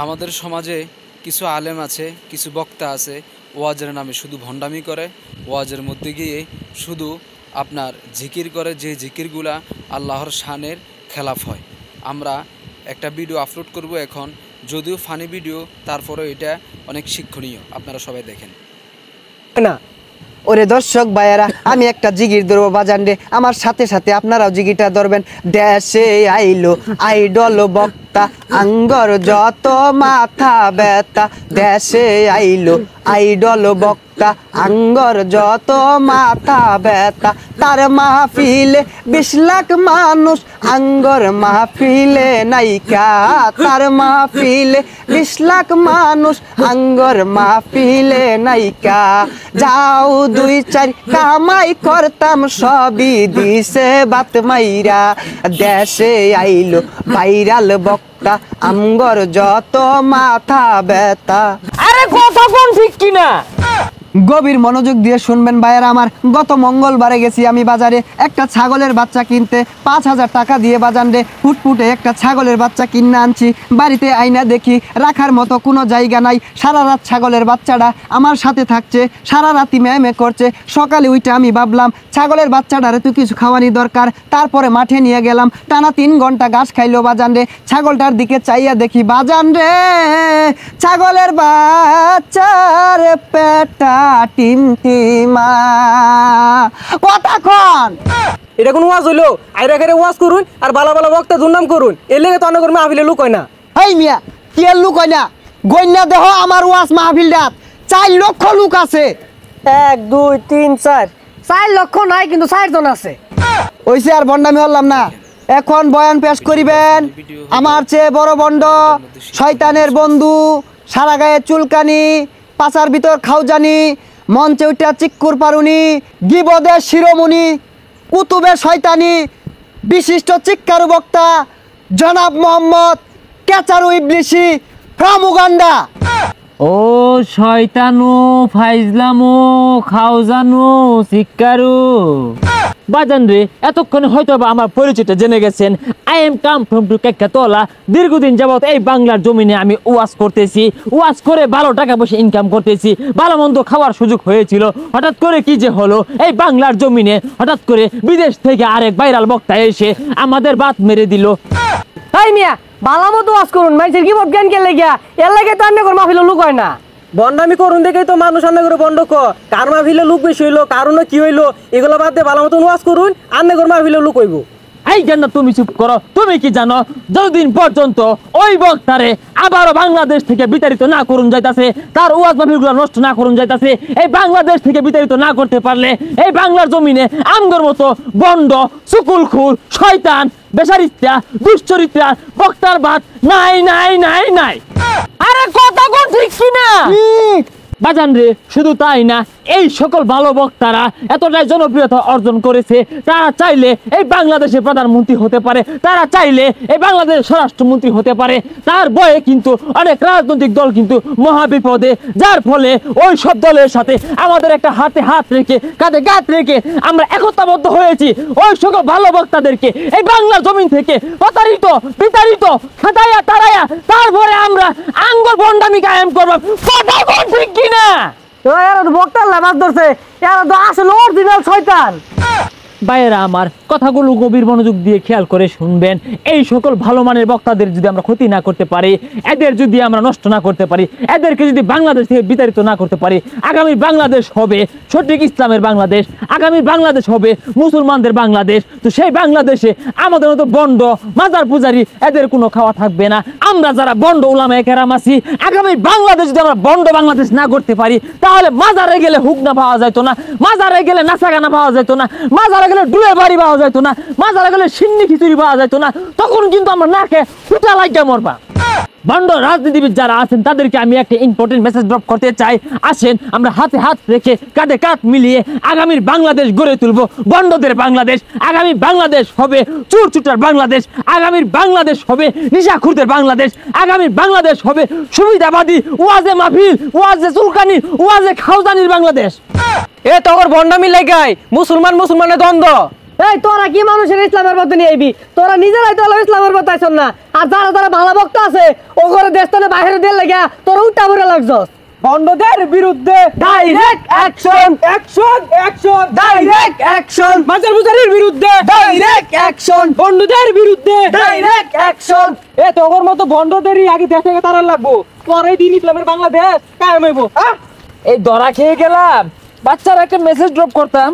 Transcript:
আমাদের সমাজে কিছু আলেম আছে, কিছু বক্তা আছে, ওয়াজের নামে শুধু ভণ্ডামি করে। ওয়াজের মধ্যে গিয়ে শুধু আপনার জিকির করে, যে জিকিরগুলা আল্লাহর শানের খেলাফ হয়। আমরা একটা ভিডিও আপলোড করব এখন, যদিও ফানি ভিডিও, তারপরেও এটা অনেক শিক্ষণীয়, আপনারা সবাই দেখেন। না ওরে দর্শক ভাইয়েরা, আমি একটা জিগির ধরবো বাজান রে, আমার সাথে সাথে আপনারাও জিগিরটা ধরবেন। দেশে আইলো আইডল বক্তা, আঙ্গর যত মাথা ব্যথা। দেশে আইলো আইডল বক্তা, আঙ্গর যত মাথা ব্যথা। তার মাহফিলে 20 লাখ মানুষ, আঙ্গর মাহফিলে নাইকা। তার মাহফিলে 20 লাখ মানুষ, আঙ্গর মাহফিলে নাইকা। যাও 2-4 কামাই করতাম, সবই দিছে বাত মাইরা। দেশে আইলো ভাইরাল বক্তা, আঙ্গর যত মাথা ব্যথা। আরে কথা কোন ঠিক কিনা? গভীর মনোযোগ দিয়ে শুনবেন ভাইয়েরা আমার। গত মঙ্গলবারে গেছি আমি বাজারে একটা ছাগলের বাচ্চা কিনতে, 5000 টাকা দিয়ে বাজান রে ফুটফুটে একটা ছাগলের বাচ্চা কিনে আনছি। বাড়িতে আইনা দেখি রাখার মতো কোনো জায়গা নাই। সারা রাত ছাগলের বাচ্চাটা আমার সাথে থাকছে, সারা রাতি ম্যামে করছে। সকালে উইটা আমি ভাবলাম ছাগলের বাচ্চাটারে তো কিছু খাওয়ানি দরকার। তারপরে মাঠে নিয়ে গেলাম, টানা 3 ঘন্টা ঘাস খাইলো বাজান রে। ছাগলটার দিকে চাইয়া দেখি বাজান রে, ছাগলের বাচ্চার পেটা টিমটিমা। কতক্ষণ এটা কোন ওয়াজ হইলো? আইরা করে ওয়াজ করুন আর বালা বালা বক্তা দুর্নাম করুন, এর লেগে তো অনেক মাহফিলে লোক হয় না। এই মিয়া কি আর লোক হয় না? গইনা দেহ আমার ওয়াজ মাহফিলটাত 4 লক্ষ লোক আছে। 1 2 3 4 লক্ষ নাই, কিন্তু 4 জন আছে। ওইসে আর বন্ডামি হলাম না। এখন বয়ান পেশ করিবেন আমার চেয়ে বড় বন্ড, শয়তানের বন্ধু, সারা গায়ে চুলকানি, পাছার ভিতর খাওজানি, মঞ্চে উঠা চিক্কুর পারুনি, গিবদের শিরোমণি, কুতুবে শয়তানি, বিশিষ্ট চিৎকার বক্তা জনাব মোহাম্মদ কেচারু ইবলিসি ফ্রম উগান্ডা। ও শয়তানু, ফাইজলামু, খাওজানু, চিক্কারু বাজান রে, এতক্ষণে হয়তো আমার পরিচয়টা জেনে গেছেন। I am come from to Kekkatala. দীর্ঘদিন যাবত এই বাংলার জমিনে আমি ওয়াজ করতেছি, ওয়াজ করে ভালো টাকা পয়সা ইনকাম করতেছি, ভালো মন্দ খাওয়ার সুযোগ হয়েছিল। হঠাৎ করে কি যে হলো, এই বাংলার জমিনে হঠাৎ করে বিদেশ থেকে আরেক ভাইরাল বক্তা এসে আমাদের বাত মেরে দিল। তাই মিয়া বালা মতো ওয়াজ করুন, মানুষের কি জ্ঞান কে লেগিয়া, এর লাগে তো আমি মাহফিলে লোক হয় না। বন্ডামি করুন দেখেই তো মানুষ আন্নে করে বন্ড কার মাহফিলে লোক বেশি হইলো, কারণ কি হইলো, এগুলো বাদ দিয়ে ভালো মতন ওয়াজ করুন, আন্নে করে মাহফিলে লোক হইব। এই কেন তুমি চুপ করো? তুমি কি জানো যতদিন পর্যন্ত ওই বক্তারে আবারও বাংলাদেশ থেকে বিতাড়িত না করুন যাইতাছে, তার ওয়াজ মাহফিলগুলো নষ্ট না করুন যাইতাছে, এই বাংলাদেশ থেকে বিতাড়িত না করতে পারলে এই বাংলার জমিনে আমগর মতো বন্ড, সুকুলখুর, শয়তান, বেচারিত্রা, দুশ্চরিত্রা বক্তার বাদ নাই নাই নাই নাই। আরে কথা কোন ঠিক কিনা? বাজান রে, শুধু তাই না, এই সকল ভালো বক্তারা এতটাই জনপ্রিয়তা অর্জন করেছে, তারা চাইলে এই বাংলাদেশের প্রধানমন্ত্রী হতে পারে, তারা চাইলে এই বাংলাদেশের স্বরাষ্ট্রমন্ত্রী হতে পারে। তার বয়ে কিন্তু অনেক রাজনৈতিক দল কিন্তু মহাবিপদে, যার ফলে ওই সব দলের সাথে আমাদের একটা হাতে হাত রেখে, কাঁধে কাঁধ রেখে আমরা একতাবদ্ধ হয়েছি ওই সকল ভালো বক্তাদেরকে এই বাংলার জমিন থেকে প্রতারিত, বিতাড়িত, খাটাইয়া তারাইয়া তারপরে আমরা আঙ্গুল ভণ্ডামি কায়েম করব। কথা কোন ঠিক কিনা? এরা তো বক্তার লাভ ধরছে, এরা তো আসলে অরিজিনাল শয়তান। ভাইয়েরা আমার, কথাগুলো গভীর মনোযোগ দিয়ে খেয়াল করে শুনবেন। এই সকল ভালো মানের বক্তাদের যদি আমরা ক্ষতি না করতে পারি, এদের যদি আমরা নষ্ট না করতে পারি, এদেরকে যদি বাংলাদেশ থেকে বিতাড়িত না করতে পারি, আগামী বাংলাদেশ হবে সঠিক ইসলামের বাংলাদেশ, আগামী বাংলাদেশ হবে মুসলমানদের বাংলাদেশ। তো সেই বাংলাদেশে আমাদের মতো বন্ড, মাজার পূজারি এদের কোনো খাওয়া থাকবে না। আমরা যারা বন্ড উলামায়ে কেরাম আছি, আগামী বাংলাদেশ যদি আমরা বন্ড বাংলাদেশ না করতে পারি, তাহলে মাজারে গেলে হুকনা পাওয়া যেত না, মাজারে গেলে নাচাগানা পাওয়া যেত না, মাজারে গেলে ডুয়ে বাড়ি পাওয়া যেত না, মাজারে গেলে সিন্নি খিচুড়ি পাওয়া যেত না। তখন কিন্তু আমরা নাকে ফুটা লাগিয়ে মরবা। বন্ড রাজনীতিবিদ যারা আছেন তাদেরকে আমি একটা ইম্পর্টেন্ট মেসেজ ড্রপ করতে চাই। আসেন আমরা হাতে হাত রেখে, কাঁধে কাঁধ মিলিয়ে আগামীর বাংলাদেশ গড়ে তুলব, বন্ডদের বাংলাদেশ। আগামী বাংলাদেশ হবে চোর চুটার বাংলাদেশ, আগামীর বাংলাদেশ হবে নিশাখুরদের বাংলাদেশ, আগামীর বাংলাদেশ হবে সুবিধাবাদী, ওয়াজে মাহফিল, ওয়াজে চুলকানি, ওয়াজে খাওজানির বাংলাদেশ। এ তো ওর ভণ্ডামি লাগাই মুসলমানের দ্বন্দ্ব। এই তোরা কি মানুষের ইসলামের পথে নিয়ে আইবি? তোরা নিজেরাই তো ইসলামের পথে আইছন না। আর যারা যারা ভালো বক্তা আছে ও করে দেশটানে বাইরে দিয়ে লাগা তোরা উল্টা পড়ে লাগছস। বন্ধদের বিরুদ্ধে direct action, action, action, direct action. মাজার বুজারির বিরুদ্ধে ডাইরেক্ট অ্যাকশন, বন্ধদের বিরুদ্ধে ডাইরেক্ট অ্যাকশন। এ তোর মতো বন্ধদেরই আগে দেশে তারা লাগবো, পরে দিন ইসলামের বাংলাদেশ কায়েম হইব। এই ধরা খেয়ে গেলাম, বাচ্চারা একটা মেসেজ ড্রপ করতাম।